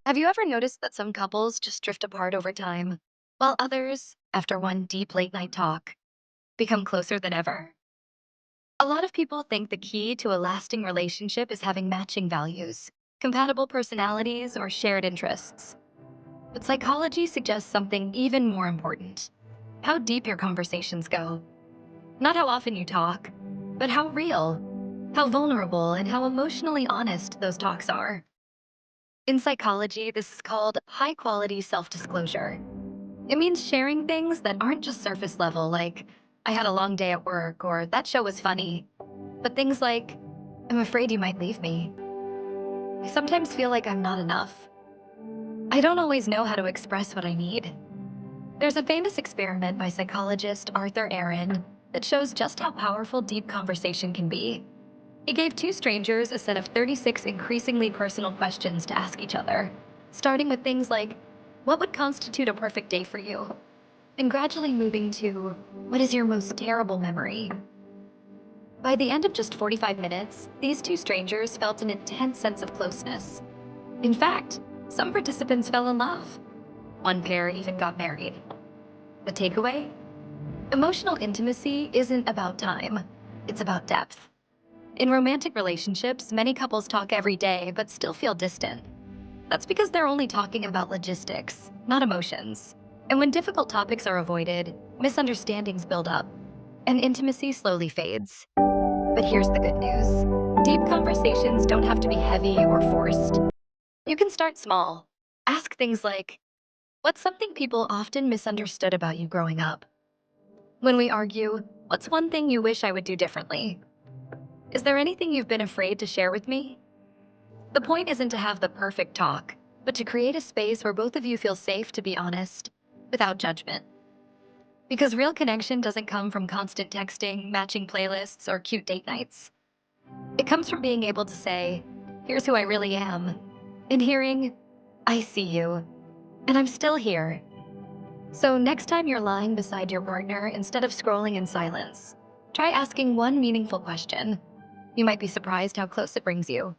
Have you ever noticed that some couples just drift apart over time, while others, after one deep late night talk, become closer than ever? A lot of people think the key to a lasting relationship is having matching values, compatible personalities, or shared interests. But psychology suggests something even more important: how deep your conversations go. Not how often you talk, but how real, how vulnerable, and how emotionally honest those talks are. In psychology, this is called high quality self disclosure. It means sharing things that aren't just surface level, like, I had a long day at work, or that show was funny, but things like, I'm afraid you might leave me. I sometimes feel like I'm not enough. I don't always know how to express what I need. There's a famous experiment by psychologist Arthur Aron that shows just how powerful deep conversation can be. He gave two strangers a set of 36 increasingly personal questions to ask each other, starting with things like, what would constitute a perfect day for you? And gradually moving to, what is your most terrible memory? By the end of just 45 minutes, these two strangers felt an intense sense of closeness. In fact, some participants fell in love. One pair even got married. The takeaway? Emotional intimacy isn't about time, it's about depth. In romantic relationships, many couples talk every day but still feel distant. That's because they're only talking about logistics, not emotions. And when difficult topics are avoided, misunderstandings build up, and intimacy slowly fades. But here's the good news: deep conversations don't have to be heavy or forced. You can start small. Ask things like, what's something people often misunderstood about you growing up? When we argue, what's one thing you wish I would do differently? Is there anything you've been afraid to share with me? The point isn't to have the perfect talk, but to create a space where both of you feel safe to be honest, without judgment. Because real connection doesn't come from constant texting, matching playlists, or cute date nights. It comes from being able to say, here's who I really am, and hearing, I see you, and I'm still here. So next time you're lying beside your partner, instead of scrolling in silence, try asking one meaningful question. You might be surprised how close it brings you.